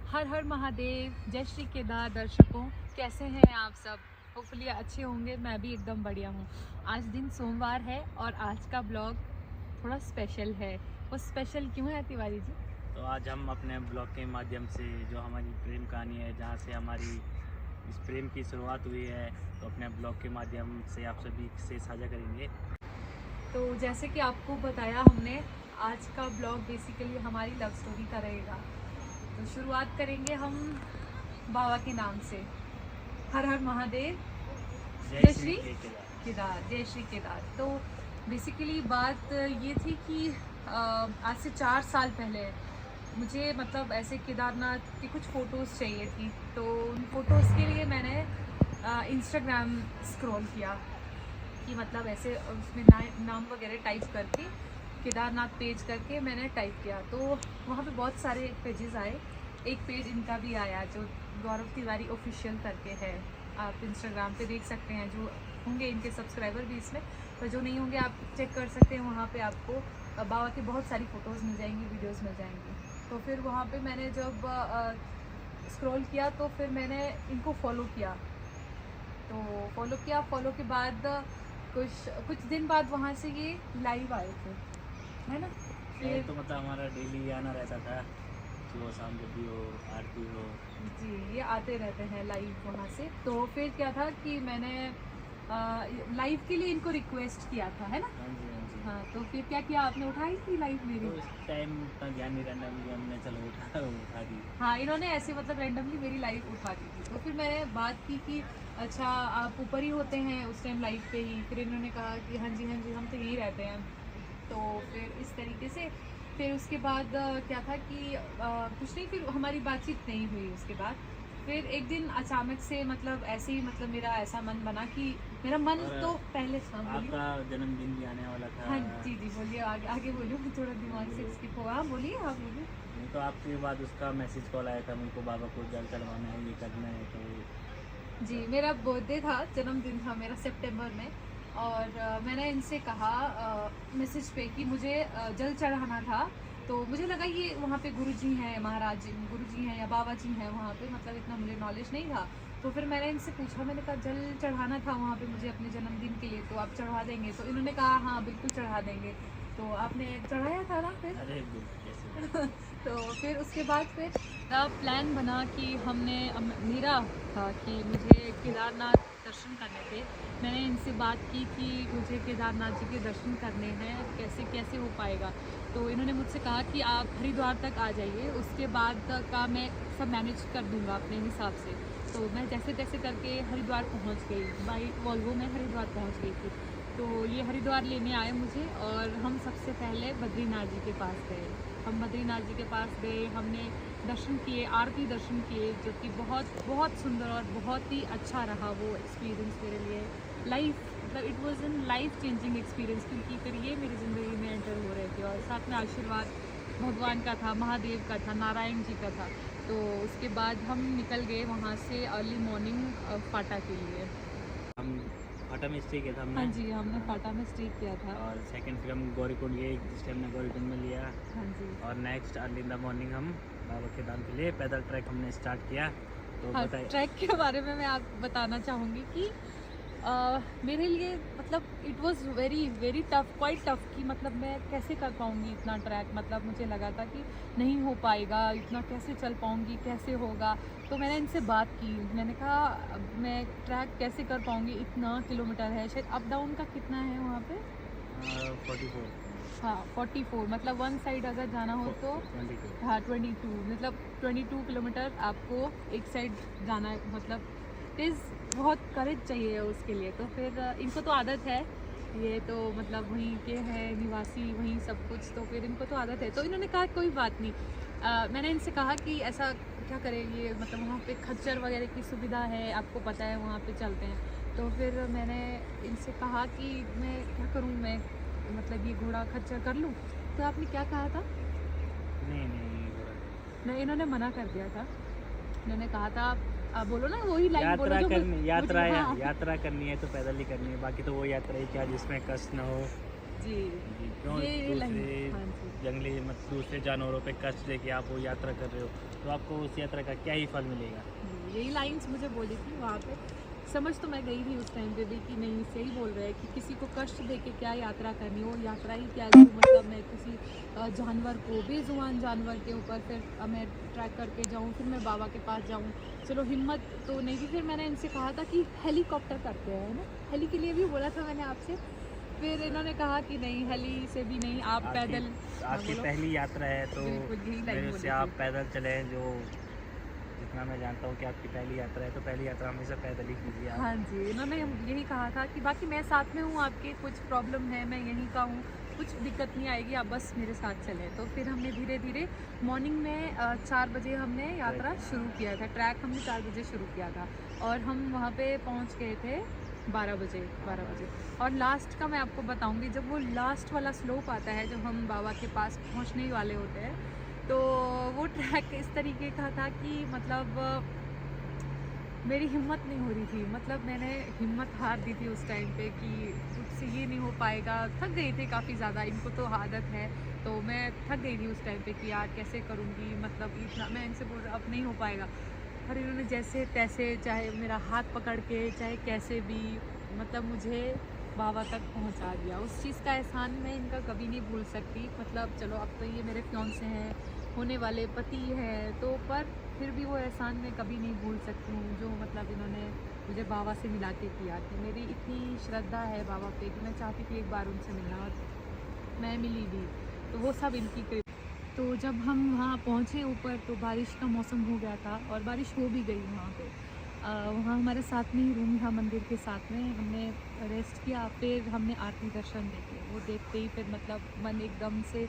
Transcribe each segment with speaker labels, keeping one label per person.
Speaker 1: हर हर महादेव, जय श्री केदार दर्शकों, कैसे हैं आप सब। होपफुली अच्छे होंगे। मैं भी एकदम बढ़िया हूँ। आज दिन सोमवार है और आज का ब्लॉग थोड़ा स्पेशल है। वो स्पेशल क्यों है तिवारी जी?
Speaker 2: तो आज हम अपने ब्लॉग के माध्यम से जो हमारी प्रेम कहानी है, जहाँ से हमारी इस प्रेम की शुरुआत हुई है, तो अपने ब्लॉग के माध्यम से आप सभी से साझा करेंगे।
Speaker 1: तो जैसे कि आपको बताया हमने, आज का ब्लॉग बेसिकली हमारी लव स्टोरी का रहेगा। तो शुरुआत करेंगे हम बाबा के नाम से। हर हर महादेव, जय श्री केदार, जय श्री केदार। तो बेसिकली बात ये थी कि आज से 4 साल पहले मुझे मतलब ऐसे केदारनाथ की कुछ फ़ोटोज़ चाहिए थी। तो उन फ़ोटोज़ के लिए मैंने इंस्टाग्राम स्क्रॉल किया कि मतलब ऐसे उसमें नाम वगैरह टाइप करके केदारनाथ पेज करके मैंने टाइप किया। तो वहाँ पे बहुत सारे पेजेस आए। एक पेज इनका भी आया जो गौरव तिवारी ऑफिशियल करके है। आप इंस्टाग्राम पे देख सकते हैं, जो होंगे इनके सब्सक्राइबर भी इसमें, पर जो नहीं होंगे आप चेक कर सकते हैं। वहाँ पे आपको बाबा की बहुत सारी फ़ोटोज़ मिल जाएंगी, वीडियोज़ मिल जाएंगी। तो फिर वहाँ पे मैंने जब स्क्रॉल किया तो फिर मैंने इनको फॉलो किया। तो फॉलो के बाद कुछ दिन बाद वहाँ से ये लाइव आए थे, है ना।
Speaker 2: फिर तो मतलब हमारा डेली आना रहता था, सुबह शाम जब भी हो, आरती हो।
Speaker 1: जी, ये आते रहते हैं लाइव वहाँ से। तो फिर क्या था कि मैंने लाइव के लिए इनको रिक्वेस्ट किया था, है ना।
Speaker 2: हाँ जी, हाँ जी।
Speaker 1: हाँ, तो फिर क्या किया आपने, उठाई थी लाइव मेरी?
Speaker 2: तो इस टाइम उतना ध्यान नहीं रहना, मुझे हमने चलो उठा दी।
Speaker 1: हाँ, इन्होंने ऐसे मतलब रैंडमली मेरी लाइव उठा दी थी। तो फिर मैंने बात की कि अच्छा आप ऊपर ही होते हैं उस टाइम लाइव पे ही। फिर इन्होंने कहा कि हाँ जी हम तो यहीं रहते हैं। तो फिर इस तरीके से फिर उसके बाद क्या था कि कुछ नहीं, फिर हमारी बातचीत नहीं हुई उसके बाद। फिर एक दिन अचानक से मतलब ऐसे ही मतलब मेरा ऐसा मन बना कि मेरा मन
Speaker 2: और
Speaker 1: तो पहले था।
Speaker 2: आपका जन्मदिन भी आने वाला था।
Speaker 1: हाँ जी बोलिए, आगे आगे बोलिए, थोड़ा दिमाग से स्किप हुआ। हाँ बोलिए, हाँ बोलिए।
Speaker 2: नहीं तो आपके बाद उसका मैसेज कॉल आया था, मुझको बाबा को जल चढ़वाना है, ये करना है। तो
Speaker 1: जी, मेरा बर्थडे था, जन्मदिन था मेरा सितंबर में। और मैंने इनसे कहा मैसेज पे कि मुझे जल चढ़ाना था। तो मुझे लगा ये वहाँ पे गुरुजी हैं, महाराज जी गुरुजी हैं या बाबा जी हैं वहाँ पे, मतलब इतना मुझे नॉलेज नहीं था। तो फिर मैंने इनसे पूछा, मैंने कहा जल चढ़ाना था वहाँ पे मुझे अपने जन्मदिन के लिए, तो आप चढ़ा देंगे? तो इन्होंने कहा हाँ बिल्कुल चढ़ा देंगे। तो आपने चढ़ाया था ना फिर?
Speaker 2: अरे कैसे
Speaker 1: तो फिर उसके बाद फिर प्लान बना कि हमने मेरा था कि मुझे केदारनाथ दर्शन करने थे। मैंने इनसे बात की कि मुझे केदारनाथ जी के दर्शन करने हैं, कैसे कैसे हो पाएगा। तो इन्होंने मुझसे कहा कि आप हरिद्वार तक आ जाइए, उसके बाद का मैं सब मैनेज कर दूँगा अपने हिसाब से। तो मैं जैसे तैसे करके हरिद्वार पहुंच गई, बाई वॉल्वो में हरिद्वार पहुंच गई थी। तो ये हरिद्वार लेने आए मुझे और हम सबसे पहले बद्रीनाथ जी के पास गए। हम बद्रीनाथ जी के पास गए, हमने दर्शन किए, आरती दर्शन किए, जो कि बहुत बहुत सुंदर और बहुत ही अच्छा रहा वो एक्सपीरियंस मेरे लिए। लाइफ मतलब it was an life changing experience, क्योंकि फिर ये मेरी ज़िंदगी में एंटर हो रहे थे और साथ में आशीर्वाद भगवान का था, महादेव का था, नारायण जी का था। तो उसके बाद हम निकल गए वहाँ से अर्ली मॉर्निंग फाटा के लिए।
Speaker 2: हम फाटा में स्टे किया था हमने।
Speaker 1: हाँ जी, हमने फाटा में स्टे किया था।
Speaker 2: और सेकंड फिर हम गौरीकुंड गए, जिस टाइम हमने गौरीकुंड में लिया।
Speaker 1: हाँ जी।
Speaker 2: और next early in the morning हम बाबा के धाम के लिए पैदल ट्रैक हमने स्टार्ट किया। तो
Speaker 1: हाँ,
Speaker 2: बताइए।
Speaker 1: ट्रैक के बारे में मैं आप बताना चाहूँगी कि मेरे लिए मतलब it was very very tough, quite tough कि मतलब मैं कैसे कर पाऊँगी इतना ट्रैक। मतलब मुझे लगा था कि नहीं हो पाएगा, इतना कैसे चल पाऊँगी, कैसे होगा। तो मैंने इनसे बात की, मैंने कहा अब मैं ट्रैक कैसे कर पाऊँगी, इतना किलोमीटर है, शायद अप डाउन का कितना है वहाँ पे?
Speaker 2: 44।
Speaker 1: हाँ 44, मतलब वन साइड अगर जाना हो तो
Speaker 2: 22।
Speaker 1: हाँ 22, मतलब 22 किलोमीटर आपको एक साइड जाना है। मतलब इज़ बहुत करेज चाहिए उसके लिए। तो फिर इनको तो आदत है, ये तो मतलब वहीं के हैं निवासी, वहीं सब कुछ, तो फिर इनको तो आदत है। तो इन्होंने कहा कोई बात नहीं। मैंने इनसे कहा कि ऐसा क्या करें, ये मतलब वहाँ पे खच्चर वगैरह की सुविधा है, आपको पता है वहाँ पे चलते हैं। तो फिर मैंने इनसे कहा कि मैं क्या करूँ, मैं मतलब ये घोड़ा खच्चर कर लूँ। तो आपने क्या कहा था?
Speaker 2: नहीं
Speaker 1: नहीं, इन्होंने मना कर दिया था। इन्होंने कहा था आप बोलो ना वही लाइन बोलो
Speaker 2: यात्रा
Speaker 1: जो
Speaker 2: करनी, यात्रा
Speaker 1: मुझे, हाँ।
Speaker 2: यात्रा करनी है तो पैदल ही करनी है, बाकी तो वो यात्रा ही क्या जिसमें कष्ट ना हो।
Speaker 1: जी
Speaker 2: जी, क्यों
Speaker 1: ये
Speaker 2: दूसरे
Speaker 1: हाँ जी।
Speaker 2: जंगली दूसरे जानवरों पे कष्ट देके आप वो यात्रा कर रहे हो, तो आपको उस यात्रा का क्या ही फल मिलेगा?
Speaker 1: यही लाइन्स मुझे बोली थी वहाँ पे। समझ तो मैं गई थी उस टाइम पे भी कि नहीं सही बोल रहे हैं कि किसी को कष्ट दे के क्या यात्रा करनी हो, यात्रा ही क्या जो मतलब मैं किसी जानवर को बेजुबान जानवर के ऊपर फिर मैं ट्रैक करके जाऊँ, फिर मैं बाबा के पास जाऊँ। चलो हिम्मत तो नहीं थी, फिर मैंने इनसे कहा था कि हेलीकॉप्टर करते हैं, है ना? हेली के लिए भी बोला था मैंने आपसे। फिर इन्होंने कहा कि नहीं हेली से भी नहीं, आप
Speaker 2: आपकी
Speaker 1: पैदल। हाँ
Speaker 2: आपकी
Speaker 1: बोलो।
Speaker 2: पहली यात्रा है, तो
Speaker 1: बिल्कुल यही लाइन
Speaker 2: मेरे
Speaker 1: बोली
Speaker 2: से
Speaker 1: थी।
Speaker 2: आप पैदल चलें, जो जितना मैं जानता हूँ कि आपकी पहली यात्रा है, तो पहली यात्रा हमेशा पैदल ही कीजिए आप।
Speaker 1: हाँ जी, इन्होंने यही कहा था कि बाकी मैं साथ में हूँ आपके, कुछ प्रॉब्लम है मैं यहीं का हूँ, कुछ दिक्कत नहीं आएगी, आप बस मेरे साथ चलें। तो फिर हमने धीरे धीरे मॉर्निंग में 4 बजे हमने यात्रा शुरू किया था, ट्रैक हमने 4 बजे शुरू किया था और हम वहाँ पे पहुँच गए थे 12 बजे। और लास्ट का मैं आपको बताऊँगी, जब वो लास्ट वाला स्लोप आता है, जब हम बाबा के पास पहुँचने ही वाले होते हैं, तो वो ट्रैक इस तरीके का था कि मतलब मेरी हिम्मत नहीं हो रही थी, मतलब मैंने हिम्मत हार दी थी उस टाइम पे कि मुझसे ये नहीं हो पाएगा। थक गई थी काफ़ी ज़्यादा, इनको तो आदत है, तो मैं थक गई थी उस टाइम पे कि यार कैसे करूँगी, मतलब इतना मैं इनसे बोल रहा अब नहीं हो पाएगा। और इन्होंने जैसे तैसे चाहे मेरा हाथ पकड़ के चाहे कैसे भी मतलब मुझे बाबा तक पहुंचा दिया। उस चीज़ का एहसान मैं इनका कभी नहीं भूल सकती। मतलब चलो अब तो ये मेरे फियांसे हैं, होने वाले पति हैं, तो पर फिर भी वो एहसान मैं कभी नहीं भूल सकती हूँ जो मतलब इन्होंने मुझे बाबा से मिला के किया। कि मेरी इतनी श्रद्धा है बाबा पे कि मैं चाहती थी एक बार उनसे मिलना, और मैं मिली भी, तो वो सब इनकी कृपा। तो जब हम वहाँ पहुँचे ऊपर तो बारिश का मौसम हो गया था और बारिश हो भी गई वहाँ पे। वहाँ हमारे साथ में ही रूम था मंदिर के साथ में, हमने रेस्ट किया, फिर हमने आरती दर्शन देखे। वो देखते ही फिर मतलब मन एकदम से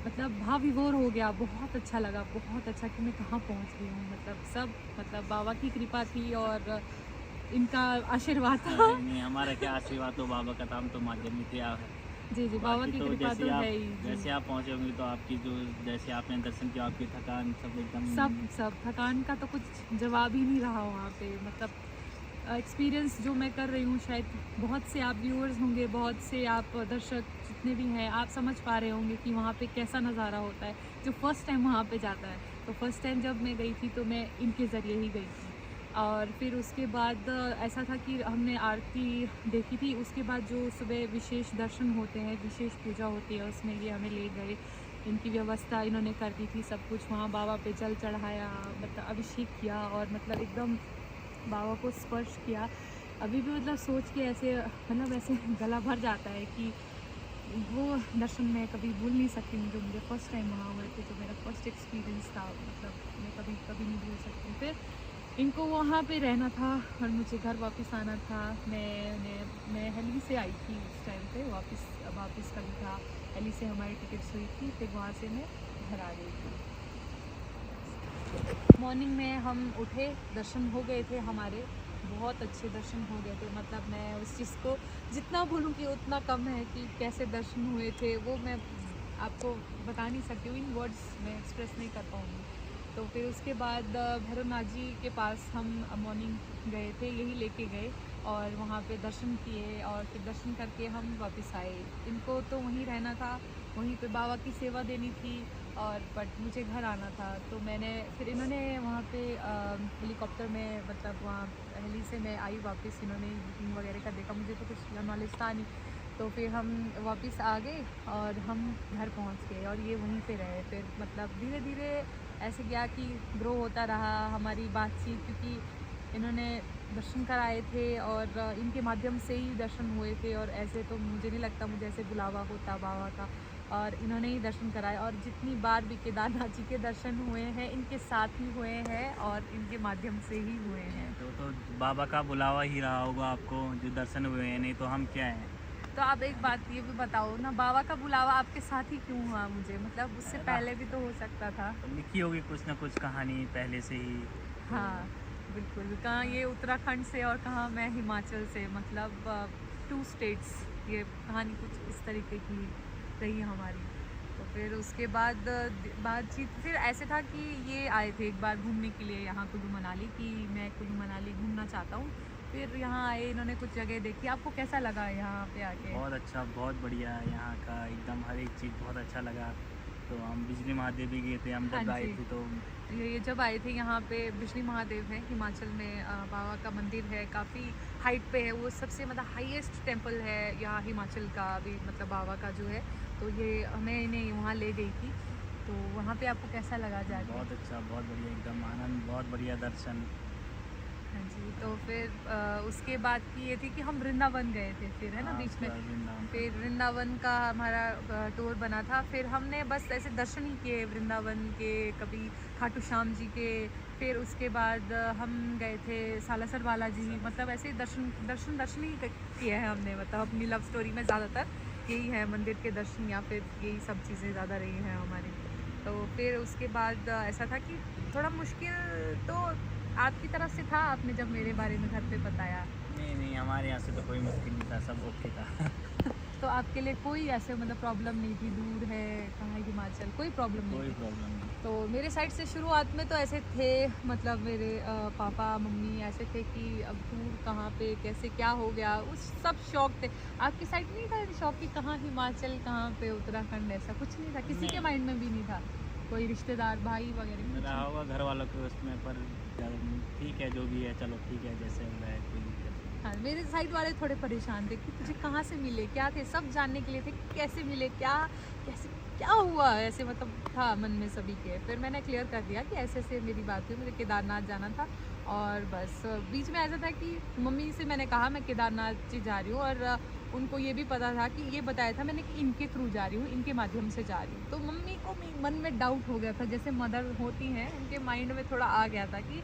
Speaker 1: मतलब भाव विभोर हो गया। बहुत अच्छा लगा, बहुत अच्छा कि मैं कहाँ पहुँच गई हूँ। मतलब सब मतलब बाबा की कृपा थी और इनका आशीर्वाद था।
Speaker 2: नहीं, नहीं, हमारा क्या आशीर्वाद, तो बाबा का काम तो माध्यम ही थे आप।
Speaker 1: जी, जी, बाबा
Speaker 2: बाकी
Speaker 1: की
Speaker 2: तो
Speaker 1: कृपा तो है ही। जी।
Speaker 2: जैसे आप पहुँचे होंगे, तो आपकी जो जैसे आपने दर्शन किया, आपकी थकान सब एकदम।
Speaker 1: सब थकान का तो कुछ जवाब ही नहीं रहा वहाँ पे। मतलब एक्सपीरियंस जो मैं कर रही हूँ, शायद बहुत से आप व्यूअर्स होंगे, बहुत से आप दर्शक जितने भी हैं, आप समझ पा रहे होंगे कि वहाँ पे कैसा नज़ारा होता है जो फर्स्ट टाइम वहाँ पे जाता है। तो फर्स्ट टाइम जब मैं गई थी तो मैं इनके ज़रिए ही गई थी। और फिर उसके बाद ऐसा था कि हमने आरती देखी थी, उसके बाद जो सुबह विशेष दर्शन होते हैं, विशेष पूजा होती है, उसमें ये हमें ले गए। इनकी व्यवस्था इन्होंने कर दी थी सब कुछ, वहाँ बाबा पे जल चढ़ाया, मतलब अभिषेक किया और मतलब एकदम बाबा को स्पर्श किया। अभी भी मतलब सोच के ऐसे मतलब ऐसे गला भर जाता है कि वो दर्शन मैं कभी भूल नहीं सकती हूँ जो मुझे फ़र्स्ट टाइम वहाँ हुए थे, जो मेरा फ़र्स्ट एक्सपीरियंस था, मतलब मैं कभी कभी नहीं भूल सकती हूँ। फिर इनको वहाँ पे रहना था और मुझे घर वापस आना था। मैं हेली से आई थी उस टाइम पे, वापस का भी था, हेली से हमारी टिकट्स हुई थी, फिर वहाँ से मैं घर आ गई थी। मॉर्निंग में हम उठे, दर्शन हो गए थे हमारे, बहुत अच्छे दर्शन हो गए थे। मतलब मैं उस चीज़ को जितना बोलूँ कि उतना कम है कि कैसे दर्शन हुए थे, वो मैं आपको बता नहीं सकती हूँ, इन वर्ड्स में एक्सप्रेस नहीं कर पाऊँगी। तो फिर उसके बाद भैरवनाथ जी के पास हम मॉर्निंग गए थे, यही लेके गए और वहाँ पे दर्शन किए और फिर दर्शन करके हम वापस आए। इनको तो वहीं रहना था, वहीं पे बाबा की सेवा देनी थी और बट मुझे घर आना था। तो मैंने फिर इन्होंने वहाँ पे हेलीकॉप्टर में मतलब वहाँ हेली से मैं आई वापस, इन्होंने बुकिंग वगैरह का देखा, मुझे तो कुछ नॉलेज था नहीं। तो फिर हम वापस आ गए और हम घर पहुँच गए और ये वहीं पे रहे। फिर मतलब धीरे धीरे ऐसे गया कि ग्रो होता रहा हमारी बातचीत, क्योंकि इन्होंने दर्शन कराए थे और इनके माध्यम से ही दर्शन हुए थे। और ऐसे तो मुझे नहीं लगता मुझे ऐसे बुलावा होता बाबा का, और इन्होंने ही दर्शन कराए। और जितनी बार भी केदारनाथ जी के दर्शन हुए हैं इनके साथ ही हुए हैं और इनके माध्यम से ही हुए हैं।
Speaker 2: तो बाबा का बुलावा ही रहा होगा आपको, जो दर्शन हुए हैं, नहीं तो हम क्या हैं।
Speaker 1: तो आप एक बात ये भी बताओ ना, बाबा का बुलावा आपके साथ ही क्यों हुआ मुझे, मतलब उससे पहले भी तो हो सकता था।
Speaker 2: तो लिखी होगी कुछ ना कुछ कहानी पहले से ही, तो
Speaker 1: हाँ बिल्कुल, कहाँ ये उत्तराखंड से और कहाँ मैं हिमाचल से, मतलब 2 स्टेट्स, ये कहानी कुछ इस तरीके की रही हमारी। तो फिर उसके बाद बातचीत फिर ऐसे था कि ये आए थे एक बार घूमने के लिए यहाँ कुल्लू मनाली, कि मैं कुल्लू मनाली घूमना चाहता हूँ, फिर यहाँ आए, इन्होंने कुछ जगह देखी, आपको कैसा लगा यहाँ पे आके?
Speaker 2: बहुत अच्छा, बहुत बढ़िया, यहाँ का एकदम हर एक चीज़ बहुत अच्छा लगा। तो हम बिजली महादेव भी गए थे, हम
Speaker 1: हाँ
Speaker 2: जब आए
Speaker 1: जी।
Speaker 2: थे तो
Speaker 1: ये जब आए थे यहाँ पे बिजली महादेव है हिमाचल में, बाबा का मंदिर है, काफ़ी हाइट पे है, वो सबसे मतलब हाईएस्ट टेंपल है यहाँ हिमाचल का भी, मतलब बाबा का जो है। तो ये हमें इन्हें वहाँ ले गई थी, तो वहाँ पे आपको कैसा लगा जाके?
Speaker 2: बहुत अच्छा, बहुत बढ़िया, एकदम आनंद, बहुत बढ़िया दर्शन।
Speaker 1: हाँ जी। तो फिर उसके बाद की ये थी कि हम वृंदावन गए थे फिर, है ना,
Speaker 2: हाँ,
Speaker 1: बीच में।
Speaker 2: पूरा वृंदावन।
Speaker 1: फिर वृंदावन का हमारा टूर बना था, फिर हमने बस ऐसे दर्शन ही किए वृंदावन के, कभी खाटू श्याम जी के, फिर उसके बाद हम गए थे सालासर बालाजी, मतलब ऐसे दर्शन दर्शन दर्शन ही किए हैं हमने, मतलब अपनी लव स्टोरी में ज़्यादातर यही है, मंदिर के दर्शन या फिर यही सब चीज़ें ज़्यादा रही हैं हमारी। तो फिर उसके बाद ऐसा था कि थोड़ा मुश्किल तो आपकी तरफ से था, आपने जब मेरे बारे में घर पे बताया।
Speaker 2: नहीं नहीं, हमारे यहाँ से तो कोई मुश्किल नहीं था, सब ओके था।
Speaker 1: तो आपके लिए कोई ऐसे मतलब प्रॉब्लम नहीं थी, दूर है कहाँ हिमाचल, कोई प्रॉब्लम
Speaker 2: कोई
Speaker 1: नहीं थी?
Speaker 2: प्रॉब्लम नहीं।
Speaker 1: तो मेरे साइड से शुरुआत में तो ऐसे थे, मतलब मेरे पापा मम्मी ऐसे थे कि अब दूर कहाँ पे कैसे क्या हो गया, उस सब शौक थे। आपकी साइड नहीं था शौक कि कहाँ हिमाचल, कहाँ पे उत्तराखंड, ऐसा कुछ नहीं था किसी के
Speaker 2: नहीं।
Speaker 1: माइंड में भी नहीं था? कोई रिश्तेदार भाई वगैरह कुछ
Speaker 2: रहा
Speaker 1: नहीं?
Speaker 2: होगा घर वालों के उसमें, पर ठीक है, जो भी है, चलो ठीक है, जैसे हो रहा है, कोई दिक्कत नहीं।
Speaker 1: हाँ, मेरे साइड वाले थोड़े परेशान थे कि तुझे कहाँ से मिले, क्या थे, सब जानने के लिए थे कि कैसे मिले, क्या कैसे क्या हुआ, ऐसे मतलब था मन में सभी के। फिर मैंने क्लियर कर दिया कि ऐसे ऐसे मेरी बात हुई, मुझे केदारनाथ जाना था, और बस बीच में ऐसा था कि मम्मी से मैंने कहा मैं केदारनाथ जी जा रही हूँ, और उनको ये भी पता था कि ये बताया था मैंने कि इनके थ्रू जा रही हूँ, इनके माध्यम से जा रही हूँ। तो मम्मी को मन में डाउट हो गया था, जैसे मदर होती हैं, उनके माइंड में थोड़ा आ गया था कि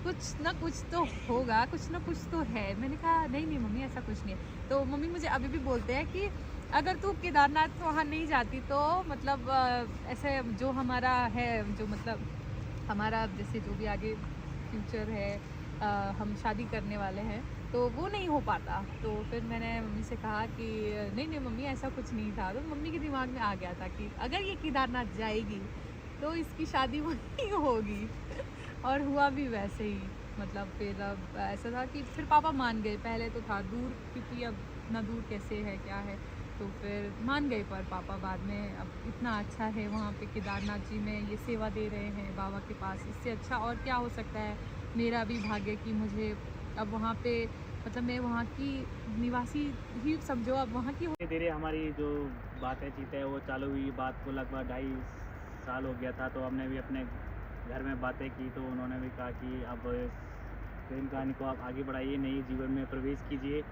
Speaker 1: कुछ ना कुछ तो होगा, कुछ ना कुछ तो है। मैंने कहा नहीं नहीं मम्मी, ऐसा कुछ नहीं है। तो मम्मी मुझे अभी भी बोलते हैं कि अगर तू केदारनाथ वहाँ नहीं जाती तो मतलब ऐसे जो हमारा है, जो मतलब हमारा जैसे जो भी आगे फ्यूचर है, हम शादी करने वाले हैं, तो वो नहीं हो पाता। तो फिर मैंने मम्मी से कहा कि नहीं नहीं मम्मी, ऐसा कुछ नहीं था। तो मम्मी के दिमाग में आ गया था कि अगर ये केदारनाथ जाएगी तो इसकी शादी वहीं होगी, और हुआ भी वैसे ही। मतलब फिर अब ऐसा था कि फिर पापा मान गए, पहले तो था दूर, क्योंकि अब इतना दूर कैसे है क्या है, तो फिर मान गए। पर पापा बाद में, अब इतना अच्छा है वहाँ पे केदारनाथ जी में, ये सेवा दे रहे हैं बाबा के पास, इससे अच्छा और क्या हो सकता है। मेरा भी भाग्य कि मुझे अब वहाँ पे, मतलब मैं वहाँ की निवासी ही समझो, अब वहाँ की
Speaker 2: धीरे धीरे हमारी जो बातें चीतें हैं वो चालू हुई, बात को लगभग 2.5 साल हो गया था। तो हमने भी अपने घर में बातें की, तो उन्होंने भी कहा कि अब प्रेम कहानी को आप आगे बढ़ाइए, नई जीवन में प्रवेश कीजिए।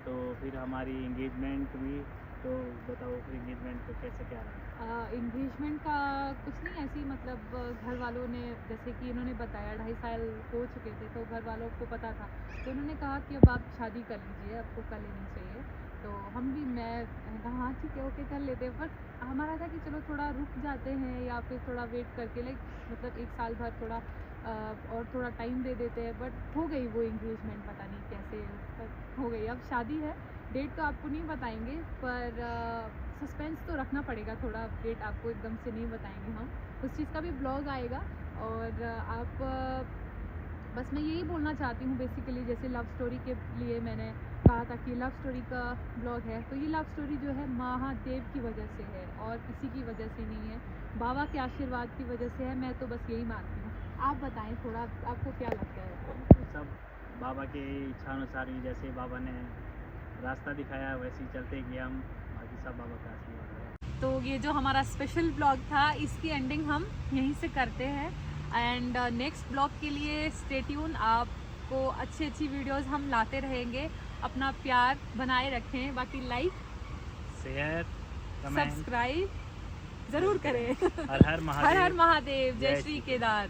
Speaker 2: तो फिर हमारी इंगेजमेंट हुई। तो बताओ फिर इंगेजमेंट को कैसे क्या रहा?
Speaker 1: इंगेजमेंट का कुछ नहीं, ऐसे ही मतलब घर वालों ने, जैसे कि इन्होंने बताया 2.5 साल हो चुके थे, तो घर वालों को पता था, तो उन्होंने कहा कि अब आप शादी कर लीजिए, आपको कर लेनी चाहिए। तो हम भी, मैंने कहा हाँ ठीक है ओके कर लेते हैं। बट हमारा था कि चलो थोड़ा रुक जाते हैं, या फिर थोड़ा वेट करके, लाइक मतलब 1 साल भर थोड़ा और थोड़ा टाइम दे देते हैं। बट हो गई वो इंगेजमेंट, पता नहीं कैसे पर हो गई। अब शादी है, डेट तो आपको नहीं बताएंगे, पर सस्पेंस तो रखना पड़ेगा थोड़ा, डेट आपको एकदम से नहीं बताएंगे हम। उस चीज़ का भी ब्लॉग आएगा। और आप बस मैं यही बोलना चाहती हूँ बेसिकली, जैसे लव स्टोरी के लिए मैंने कहा था कि लव स्टोरी का ब्लॉग है, तो ये लव स्टोरी जो है महादेव की वजह से है और किसी की वजह से नहीं है, बाबा के आशीर्वाद की वजह से है। मैं तो बस यही मानती हूँ। आप बताएं थोड़ा, आपको क्या लगता है?
Speaker 2: तो सब बाबा के इच्छानुसार ही, जैसे बाबा ने रास्ता दिखाया वैसे ही चलते गए हम, बाकी सब बाबा का आशीर्वाद है।
Speaker 1: तो ये जो हमारा स्पेशल ब्लॉग था, इसकी एंडिंग हम यहीं से करते हैं। एंड नेक्स्ट ब्लॉग के लिए स्टे ट्यून, आपको अच्छी अच्छी वीडियोस हम लाते रहेंगे। अपना प्यार बनाए रखें, बाकी लाइक
Speaker 2: शेयर कमेंट
Speaker 1: सब्सक्राइब ज़रूर करें।
Speaker 2: हर हर महादेव।
Speaker 1: हर हर महादेव, जय
Speaker 2: जय
Speaker 1: श्री
Speaker 2: श्री
Speaker 1: केदार।